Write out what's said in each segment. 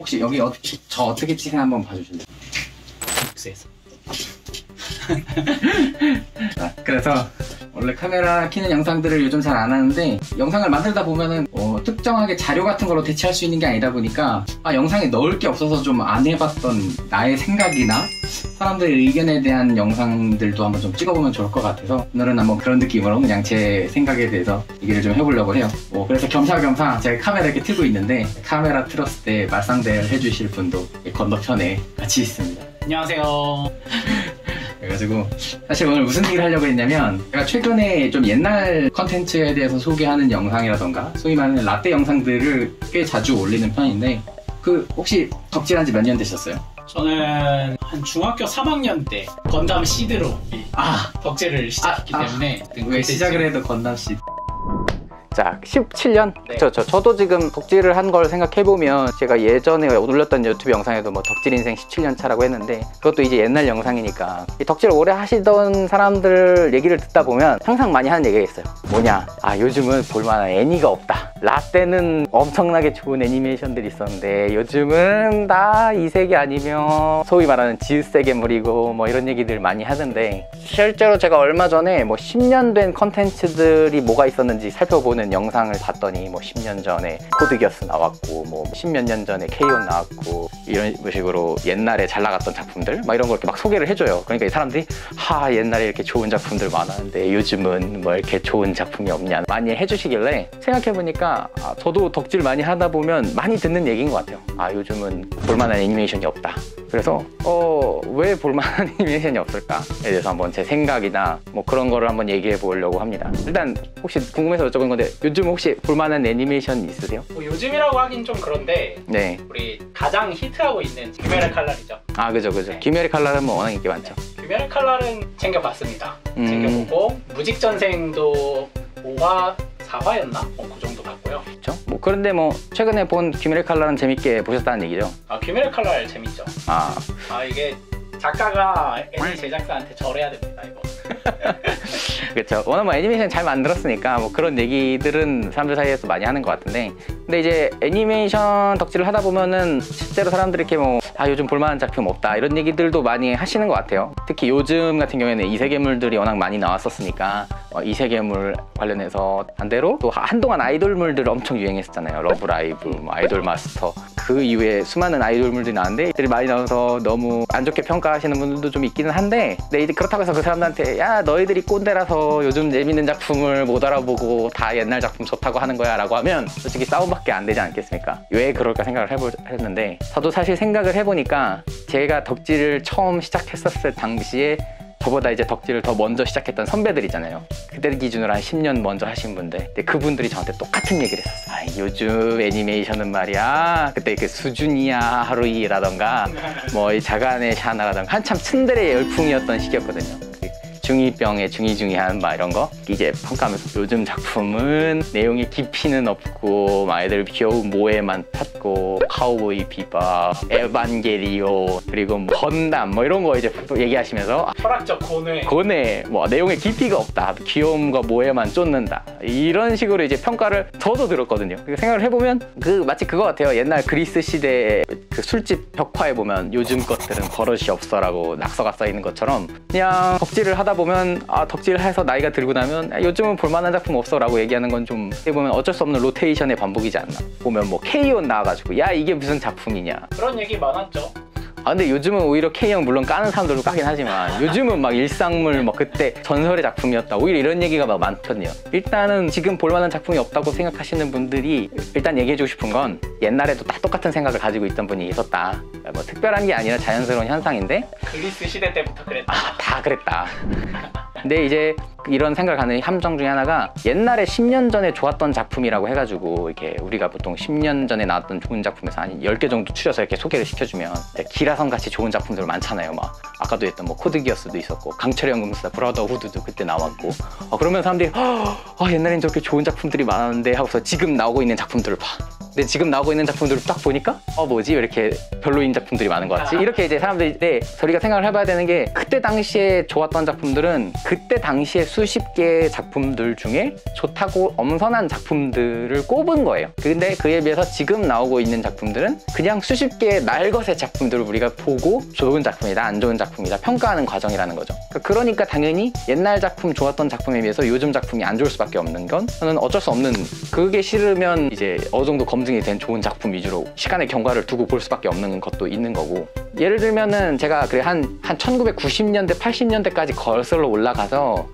혹시 여기 저 어떻게 찍나 한번 봐주실래요? 복수해서. 그래서 원래 카메라 켜는 영상들을 요즘 잘 안 하는데, 영상을 만들다 보면은 특정하게 자료 같은 걸로 대체할 수 있는 게 아니다 보니까 영상에 넣을 게 없어서 좀 안 해봤던 나의 생각이나 사람들의 의견에 대한 영상들도 한번 좀 찍어보면 좋을 것 같아서 오늘은 한번 그런 느낌으로 그냥 제 생각에 대해서 얘기를 좀 해보려고 해요. 그래서 겸사겸사 제가 카메라 이렇게 틀고 있는데, 카메라 틀었을 때 말상대를 해주실 분도 건너편에 같이 있습니다. 안녕하세요. 그래가지고 사실 오늘 무슨 얘기를 하려고 했냐면, 제가 최근에 좀 옛날 컨텐츠에 대해서 소개하는 영상이라던가 소위 말하는 라떼 영상들을 꽤 자주 올리는 편인데, 혹시 덕질한 지 몇 년 되셨어요? 저는 한 중학교 3학년 때 건담 시드로 덕질을 시작했기 때문에 왜 시작을 해도 건담 시드. 자, 17년? 네. 저도 지금 덕질을 한 걸 생각해보면, 제가 예전에 올렸던 유튜브 영상에도 뭐 덕질 인생 17년 차라고 했는데, 그것도 이제 옛날 영상이니까 이 덕질을 오래 하시던 사람들 얘기를 듣다 보면 항상 많이 하는 얘기가 있어요. 뭐냐, 요즘은 볼만한 애니가 없다. 라떼는 엄청나게 좋은 애니메이션들이 있었는데 요즘은 다 이세계 아니면 소위 말하는 지읒세계물이고 뭐 이런 얘기들 많이 하던데, 실제로 제가 얼마 전에 뭐 10년 된 컨텐츠들이 뭐가 있었는지 살펴보는 영상을 봤더니, 뭐 10년 전에 코드기어스 나왔고, 뭐 10몇 년 전에 K-ON 나왔고, 이런 식으로 옛날에 잘 나갔던 작품들 막 이런 걸 이렇게 막 소개를 해줘요. 그러니까 이 사람들이 옛날에 이렇게 좋은 작품들 많았는데 요즘은 뭐 이렇게 좋은 작품이 없냐 많이 해주시길래, 생각해보니까 저도 덕질 많이 하다 보면 많이 듣는 얘기인 것 같아요. 요즘은 볼만한 애니메이션이 없다. 그래서 왜 볼만한 애니메이션이 없을까에 대해서 한번 제 생각이나 뭐 그런 거를 한번 얘기해 보려고 합니다. 일단 혹시 궁금해서 여쭤본 건데, 요즘 혹시 볼만한 애니메이션 있으세요? 요즘이라고 하긴 좀 그런데, 네, 우리 가장 히트하고 있는 귀멸의 칼날이죠. 그죠. 네. 귀멸의 칼날은 뭐 워낙 인기 많죠. 귀멸의 칼날은 챙겨봤습니다. 챙겨보고, 무직전생도 5화, 4화였나? 그 정도 봤고요. 그렇죠. 뭐 그런데 뭐 최근에 본 귀멸의 칼날은 재밌게 보셨다는 얘기죠? 귀멸의 칼날 재밌죠. 이게 작가가 애니 제작사한테 절해야 됩니다, 이거. 그렇죠. 워낙 뭐 애니메이션 잘 만들었으니까 뭐 그런 얘기들은 사람들 사이에서 많이 하는 것 같은데, 근데 이제 애니메이션 덕질을 하다 보면은 실제로 사람들이 이렇게 뭐 요즘 볼만한 작품 없다 이런 얘기들도 많이 하시는 것 같아요. 특히 요즘 같은 경우에는 이세계물들이 워낙 많이 나왔었으니까 이세계물 관련해서 반대로 또 한동안 아이돌물들 엄청 유행했었잖아요. 러브라이브, 뭐 아이돌 마스터, 그 이후에 수많은 아이돌물들이 나왔는데 이들이 많이 나와서 너무 안 좋게 평가하시는 분들도 좀 있기는 한데, 근데 이제 그렇다고 해서 그 사람들한테 너희들이 꼰대라서 요즘 재밌는 작품을 못 알아보고 다 옛날 작품 좋다고 하는 거야 라고 하면 솔직히 싸움밖에 안 되지 않겠습니까? 왜 그럴까 생각을 했는데, 저도 사실 생각을 해보니까 제가 덕질을 처음 시작했었을 당시에 저보다 이제 덕질을 더 먼저 시작했던 선배들이잖아요. 그들 기준으로 한 10년 먼저 하신 분들, 근데 그분들이 저한테 똑같은 얘기를 했었어요. 요즘 애니메이션은 말이야, 그때 그 수준이야 하루이라던가 뭐 이 자간의 샤나라던가 한참 츤데레 열풍이었던 시기였거든요. 중2병에 중이중이한 막 이런 거 이제 평가하면서, 요즘 작품은 내용의 깊이는 없고 아이들 귀여운 모에만 탔고, 카우보이 비밥, 에반게리오, 그리고 뭐 건담 뭐 이런 거 이제 또 얘기하시면서 철학적 고뇌 뭐 내용의 깊이가 없다, 귀여움과 모에만 쫓는다, 이런 식으로 이제 평가를 저도 들었거든요. 생각을 해보면 마치 그거 같아요. 옛날 그리스 시대의 그 술집 벽화에 보면 요즘 것들은 버릇이 없어라고 낙서가 써 있는 것처럼, 그냥 덕질을 하다 보면 덕질을 해서 나이가 들고 나면 요즘은 볼만한 작품 없어 라고 얘기하는 건 좀 어떻게 보면 어쩔 수 없는 로테이션의 반복이지 않나. 보면 뭐 K-ON 나와가지고 이게 무슨 작품이냐 그런 얘기 많았죠. 근데 요즘은 오히려 K-ON 물론 까는 사람들도 까긴 하지만 요즘은 막 일상물 뭐 그때 전설의 작품이었다, 오히려 이런 얘기가 막 많거든요. 일단은 지금 볼만한 작품이 없다고 생각하시는 분들이 일단 얘기해주고 싶은 건, 옛날에도 다 똑같은 생각을 가지고 있던 분이 있었다. 뭐 특별한 게 아니라 자연스러운 현상인데, 그리스 시대 때부터 그랬다. 다 그랬다. 근데 이제 이런 생각을 하는 함정 중에 하나가, 옛날에 10년 전에 좋았던 작품이라고 해가지고 이렇게 우리가 보통 10년 전에 나왔던 좋은 작품에서 한 10개 정도 추려서 이렇게 소개를 시켜주면, 기라성 같이 좋은 작품들 많잖아요. 막 아까도 했던 뭐 코드기어스도 있었고, 강철의 연금술사 브라더후드도 그때 나왔고, 그러면 사람들이 옛날엔 저렇게 좋은 작품들이 많았는데 하고서 지금 나오고 있는 작품들을 봐. 근데 지금 나오고 있는 작품들을 딱 보니까 뭐지 왜 이렇게 별로인 작품들이 많은 것 같지? 이렇게 이제 사람들이 저희가 생각을 해봐야 되는 게 그때 당시에 좋았던 작품들은 그때 당시에 수십 개의 작품들 중에 좋다고 엄선한 작품들을 꼽은 거예요. 근데 그에 비해서 지금 나오고 있는 작품들은 그냥 수십 개의 날것의 작품들을 우리가 보고 좋은 작품이다 안 좋은 작품이다 평가하는 과정이라는 거죠. 그러니까 당연히 옛날 작품 좋았던 작품에 비해서 요즘 작품이 안 좋을 수밖에 없는 건 저는 어쩔 수 없는, 그게 싫으면 이제 어느 정도 검증이 된 좋은 작품 위주로 시간의 경과를 두고 볼 수밖에 없는 것도 있는 거고, 예를 들면은 제가 그래 한 1990년대 80년대까지 거슬러 올라가서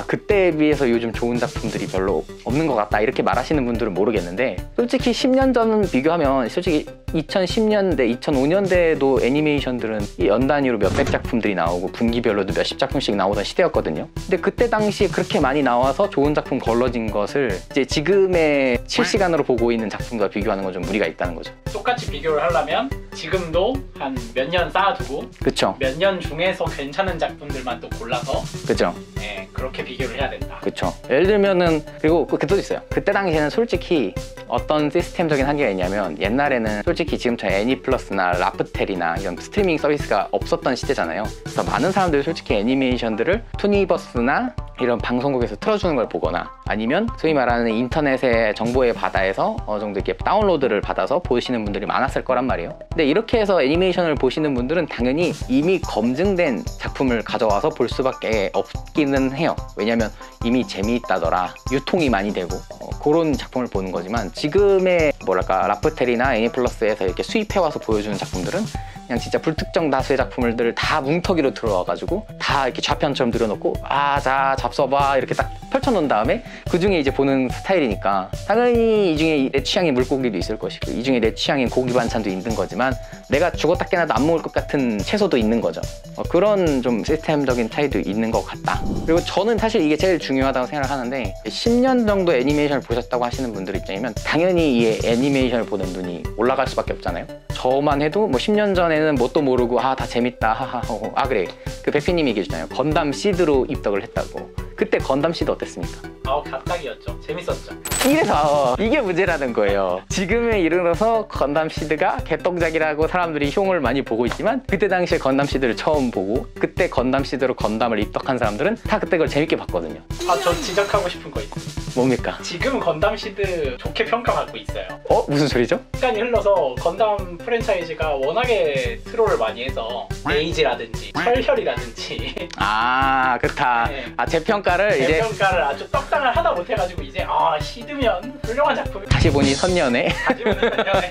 그때에 비해서 요즘 좋은 작품들이 별로 없는 것 같다 이렇게 말하시는 분들은 모르겠는데, 솔직히 10년 전 비교하면 솔직히 2010년대, 2005년대에도 애니메이션들은 연 단위로 몇백 작품들이 나오고 분기별로도 몇십 작품씩 나오던 시대였거든요. 근데 그때 당시에 그렇게 많이 나와서 좋은 작품 걸러진 것을 이제 지금의 실시간으로 보고 있는 작품과 비교하는 건 좀 무리가 있다는 거죠. 똑같이 비교를 하려면 지금도 한 몇 년 쌓아두고 그쵸. 몇 년 중에서 괜찮은 작품들만 또 골라서 그죠. 네, 그렇게 비교를 해야 된다. 그쵸. 예를 들면은, 그리고 그것도 있어요. 그때 당시에는 솔직히 어떤 시스템적인 한계가 있냐면, 옛날에는 솔직히 지금처럼 애니플러스나 라프텔이나 이런 스트리밍 서비스가 없었던 시대잖아요. 그래서 많은 사람들이 솔직히 애니메이션들을 투니버스나 이런 방송국에서 틀어주는 걸 보거나, 아니면 소위 말하는 인터넷의 정보의 바다에서 어느 정도 이렇게 다운로드를 받아서 보시는 분들이 많았을 거란 말이에요. 근데 이렇게 해서 애니메이션을 보시는 분들은 당연히 이미 검증된 작품을 가져와서 볼 수밖에 없기는 해요. 왜냐면 이미 재미있다더라, 유통이 많이 되고 그런 작품을 보는 거지만, 지금의 뭐랄까 라프텔이나 애니플러스에서 이렇게 수입해와서 보여주는 작품들은 그냥 진짜 불특정 다수의 작품들을 다 뭉터기로 들어와가지고 다 이렇게 좌편처럼 들여놓고 자 잡숴봐 이렇게 딱 펼쳐놓은 다음에 그 중에 이제 보는 스타일이니까 당연히 이 중에 내 취향인 물고기도 있을 것이고 이 중에 내 취향인 고기 반찬도 있는 거지만 내가 죽었다 깨나도 안 먹을 것 같은 채소도 있는 거죠. 그런 좀 시스템적인 차이도 있는 것 같다. 그리고 저는 사실 이게 제일 중요하다고 생각을 하는데, 10년 정도 애니메이션을 보셨다고 하시는 분들 입장이면 당연히 이 애니메이션을 보는 눈이 올라갈 수밖에 없잖아요. 저만 해도 뭐 10년 전에는 뭣도 모르고 다 재밌다 하하호. 그래, 그 백피님이 얘기해주잖아요. 건담 시드로 입덕을 했다고. 그때 건담 시드 어땠습니까? 갓딱이었죠. 재밌었죠. 이래서 이게 문제라는 거예요. 지금에 이르러서 건담 시드가 개똥작이라고 사람들이 흉을 많이 보고 있지만, 그때 당시에 건담 시드를 처음 보고 그때 건담 시드로 건담을 입덕한 사람들은 다 그때 그걸 재밌게 봤거든요. 저 지적하고 싶은 거 있어요. 뭡니까? 지금 건담 시드 좋게 평가받고 있어요. 무슨 소리죠? 시간이 흘러서 건담 프랜차이즈가 워낙에 트롤을 많이 해서 에이지라든지 철혈이라든지 그렇다. 네. 재평가를 이제 재평가를 아주 떡상을 하다 못해가지고 이제 시드면 훌륭한 작품이 다시 보니 선녀네. 다시 보는 선녀네.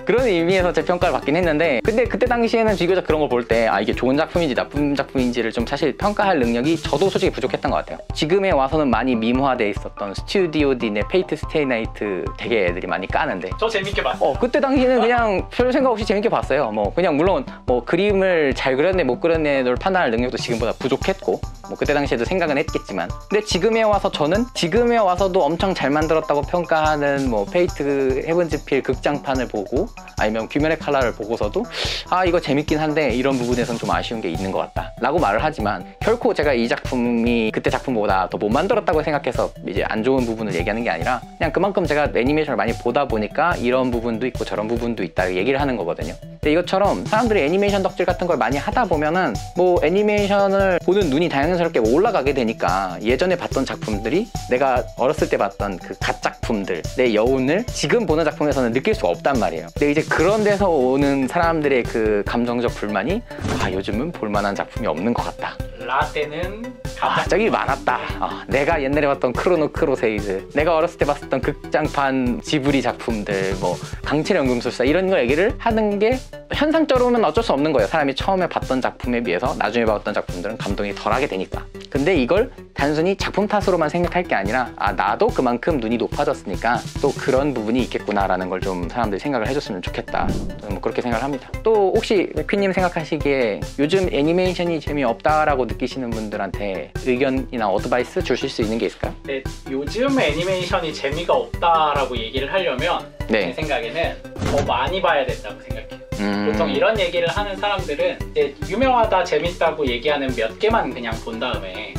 그런 의미에서 재평가를 받긴 했는데, 근데 그때 당시에는 비교적 그런 걸 볼 때 이게 좋은 작품인지 나쁜 작품인지를 좀 사실 평가할 능력이 저도 솔직히 부족했던 것 같아요. 지금에 와서는 많이 밈화돼 있었던 스튜디오 딘의 페이트 스테이 나이트 되게 애들이 많이 까는데, 저 재밌게 봤어요. 그때 당시에는 그냥 별 생각 없이 재밌게 봤어요. 그냥 물론 그림을 잘 그렸네 못 그렸네를 판단할 능력도 지금보다 부족했고, 그때 당시에도 생각은 했겠지만, 근데 지금에 와서 저는 지금에 와서도 엄청 잘 만들었다고 평가하는 페이트 헤븐즈필 극장판을 보고 아니면 귀멸의 칼라를 보고서도 이거 재밌긴 한데 이런 부분에선 좀 아쉬운 게 있는 것 같다 라고 말을 하지만, 결코 제가 이 작품이 그때 작품보다 더 못 만들었다고 생각해서 이제 안 좋은 부분을 얘기하는 게 아니라, 그냥 그만큼 제가 애니메이션을 많이 보다 보니까 이런 부분도 있고 저런 부분도 있다 얘기를 하는 거거든요. 근데 이것처럼 사람들이 애니메이션 덕질 같은 걸 많이 하다 보면은 애니메이션을 보는 눈이 자연스럽게 올라가게 되니까 예전에 봤던 작품들이 내가 어렸을 때 봤던 그 갓작품들, 내 여운을 지금 보는 작품에서는 느낄 수가 없단 말이에요. 근데 이제 그런 데서 오는 사람들의 그 감정적 불만이 요즘은 볼만한 작품이 없는 것 같다. 라떼는 저기 많았다. 내가 옛날에 봤던 크로노 크로세이드, 내가 어렸을 때 봤었던 극장판 지브리 작품들, 강철의 연금술사 이런 거 얘기를 하는 게 현상적으로는 어쩔 수 없는 거예요. 사람이 처음에 봤던 작품에 비해서 나중에 봤던 작품들은 감동이 덜하게 되니까. 근데 이걸 단순히 작품 탓으로만 생각할 게 아니라 나도 그만큼 눈이 높아졌으니까 또 그런 부분이 있겠구나라는 걸 좀 사람들이 생각을 해줬으면 좋겠다. 저는 그렇게 생각을 합니다. 또 혹시 맥퀴님 생각하시기에 요즘 애니메이션이 재미없다라고 느끼시는 분들한테 의견이나 어드바이스 주실 수 있는 게 있을까요? 네, 요즘 애니메이션이 재미가 없다라고 얘기를 하려면 네. 제 생각에는 더 많이 봐야 된다고 생각해요. 보통 이런 얘기를 하는 사람들은 이제 유명하다, 재밌다고 얘기하는 몇 개만 그냥 본 다음에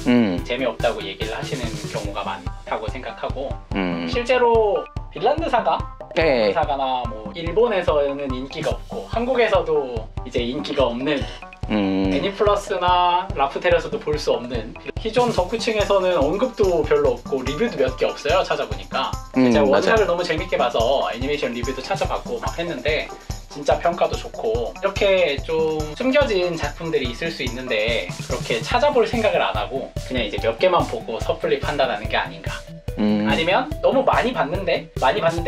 재미없다고 얘기를 하시는 경우가 많다고 생각하고, 실제로 빈란드 사가 네. 사가나 뭐 일본에서는 인기가 없고 한국에서도 이제 인기가 없는 애니플러스나 라프텔에서도 볼 수 없는 기존 덕후층에서는 언급도 별로 없고 리뷰도 몇 개 없어요. 찾아보니까 제가 원작을 너무 재밌게 봐서 애니메이션 리뷰도 찾아봤고 막 했는데 진짜 평가도 좋고 이렇게 좀 숨겨진 작품들이 있을 수 있는데 그렇게 찾아볼 생각을 안 하고 그냥 이제 몇 개만 보고 섣불리 판단하는 게 아닌가. 아니면 너무 많이 봤는데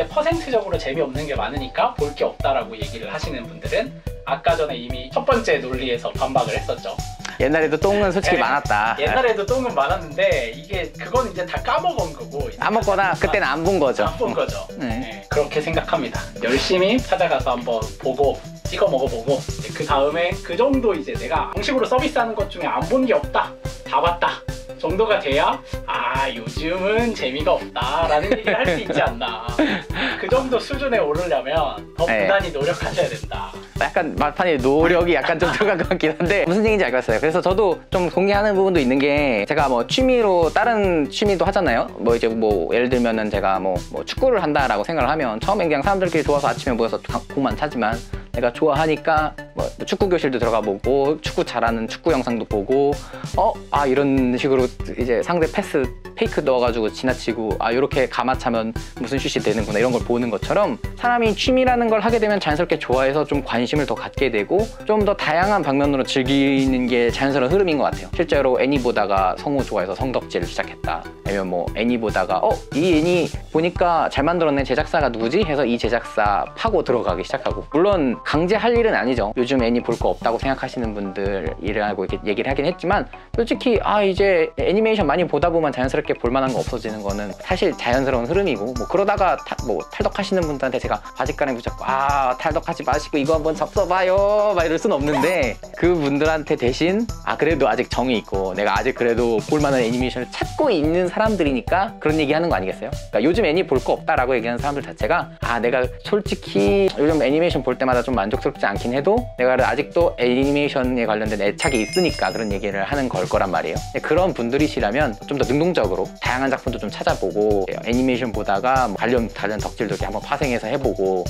퍼센트적으로 재미없는 게 많으니까 볼 게 없다라고 얘기를 하시는 분들은 아까 전에 이미 첫 번째 논리에서 반박을 했었죠. 옛날에도 똥은 솔직히 네, 많았다. 옛날에도 똥은 많았는데 이게 그건 이제 다 까먹은 거고 까먹거나 그때는 안 본 거죠. 안 본 거죠. 네, 그렇게 생각합니다. 열심히 찾아가서 한번 보고 찍어 먹어보고 그 다음에 그 정도 이제 내가 공식으로 서비스하는 것 중에 안 본 게 없다, 다 봤다 정도가 돼야 아 요즘은 재미가 없다 라는 얘기를 할 수 있지 않나. 그 정도 수준에 오르려면 더 부단히 노력하셔야 된다. 약간 막판에 노력이 약간 좀 들어간 것 같긴 한데 무슨 얘기인지 알겠어요. 그래서 저도 좀 동의하는 부분도 있는 게 제가 뭐 취미로 다른 취미도 하잖아요. 뭐 이제 뭐 예를 들면은 제가 뭐 축구를 한다라고 생각을 하면 처음엔 그냥 사람들끼리 좋아서 아침에 모여서 공만 차지만 내가 좋아하니까 뭐 축구 교실도 들어가 보고 축구 잘하는 축구 영상도 보고 이런 식으로 이제 상대 패스 페이크 넣어가지고 지나치고 이렇게 가마차면 무슨 슛이 되는구나 이런 걸 보는 것처럼 사람이 취미라는 걸 하게 되면 자연스럽게 좋아해서 좀 관심을 더 갖게 되고 좀 더 다양한 방면으로 즐기는 게 자연스러운 흐름인 것 같아요. 실제로 애니 보다가 성우 좋아해서 성덕지를 시작했다. 아니면 뭐 애니 보다가 이 애니 보니까 잘 만들었네, 제작사가 누구지? 해서 이 제작사 파고 들어가기 시작하고, 물론 강제할 일은 아니죠. 요즘 애니 볼 거 없다고 생각하시는 분들 이라고 이렇게 얘기를 하긴 했지만 솔직히 이제 애니메이션 많이 보다 보면 자연스럽게 볼만한 거 없어지는 거는 사실 자연스러운 흐름이고, 뭐 그러다가 탈덕하시는 분들한테 제가 바짓가랑 붙잡고 탈덕하지 마시고 이거 한번 접숴봐요 막 이럴 순 없는데, 그분들한테 대신 그래도 아직 정이 있고 내가 아직 그래도 볼만한 애니메이션을 찾고 있는 사람들이니까 그런 얘기 하는 거 아니겠어요? 그러니까 요즘 애니 볼 거 없다라고 얘기하는 사람들 자체가 내가 솔직히 요즘 애니메이션 볼 때마다 좀 만족스럽지 않긴 해도 내가 아직도 애니메이션에 관련된 애착이 있으니까 그런 얘기를 하는 걸 거란 말이에요. 그런 분들이시라면 좀 더 능동적으로 다양한 작품도 좀 찾아보고 애니메이션 보다가 관련 다른 덕질도 이렇게 한번 파생해서 해보고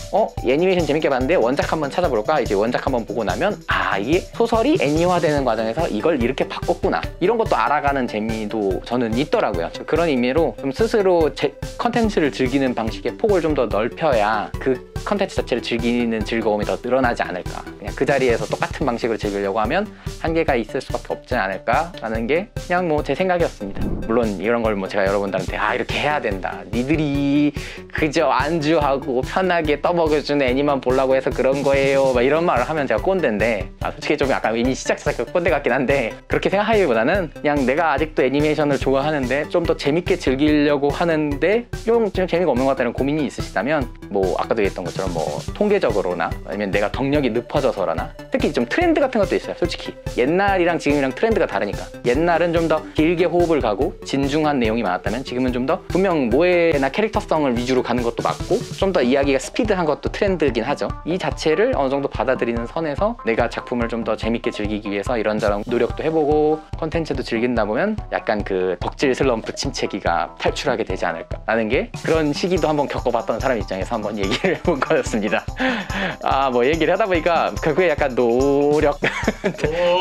이 애니메이션 재밌게 봤는데 원작 한번 찾아볼까? 이제 원작 한번 보고 나면 이게 소설이 애니화되는 과정에서 이걸 이렇게 바꿨구나, 이런 것도 알아가는 재미도 저는 있더라고요. 그런 의미로 좀 스스로 제 컨텐츠를 즐기는 방식의 폭을 좀 더 넓혀야 그 컨텐츠 자체를 즐기는 즐거움이 더 늘어나지 않을까. 그냥 그 자리에서 똑같은 방식으로 즐기려고 하면 한계가 있을 수밖에 없지 않을까라는 게 그냥 제 생각이었습니다. 물론 이런 걸 제가 여러분들한테 이렇게 해야 된다, 니들이 그저 안주하고 편하게 떠먹여주는 애니만 보려고 해서 그런 거예요 막 이런 말을 하면 제가 꼰대인데, 솔직히 좀 약간 애니 시작자가 꼰대 같긴 한데, 그렇게 생각하기보다는 그냥 내가 아직도 애니메이션을 좋아하는데 좀 더 재밌게 즐기려고 하는데 좀 재미가 없는 것 같다는 고민이 있으시다면 아까도 얘기했던 것처럼 통계적으로나 아니면 내가 덕력이 높아져서라나, 특히 좀 트렌드 같은 것도 있어요. 솔직히 옛날이랑 지금이랑 트렌드가 다르니까 옛날은 좀 더 길게 호흡을 가고 진중한 내용이 많았다면 지금은 좀 더 분명 모해나 캐릭터성을 위주로 가는 것도 맞고 좀 더 이야기가 스피드한 것도 트렌드긴 하죠. 이 자체를 어느 정도 받아들이는 선에서 내가 작품을 좀 더 재밌게 즐기기 위해서 이런저런 노력도 해보고 컨텐츠도 즐긴다 보면 약간 그 덕질 슬럼프 침체기가 탈출하게 되지 않을까 라는 게, 그런 시기도 한번 겪어봤던 사람 입장에서 한번 얘기를 해본 거였습니다. 얘기를 하다 보니까 그게 약간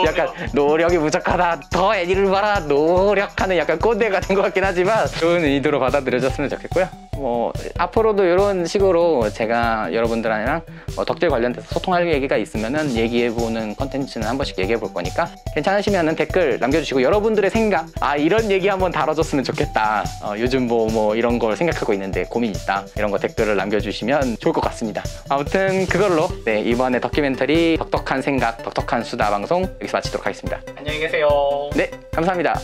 약간 노력이 부족하다, 더 애니를 봐라, 노력하는 약간 꼰대가 된 것 같긴 하지만 좋은 의도로 받아들여졌으면 좋겠고요. 앞으로도 이런 식으로 제가 여러분들이랑 덕질 관련돼서 소통할 얘기가 있으면은 얘기해보는 컨텐츠는 한 번씩 얘기해 볼 거니까 괜찮으시면은 댓글 남겨주시고, 여러분들의 생각, 이런 얘기 한번 다뤄줬으면 좋겠다, 요즘 이런 걸 생각하고 있는데 고민 있다, 이런 거 댓글을 남겨주시면 좋을 것 같습니다. 아무튼 그걸로 이번에 다큐멘터리 덕덕한 생각, 덕덕한 수다 방송 여기서 마치도록 하겠습니다. 안녕히 계세요. 네, 감사합니다.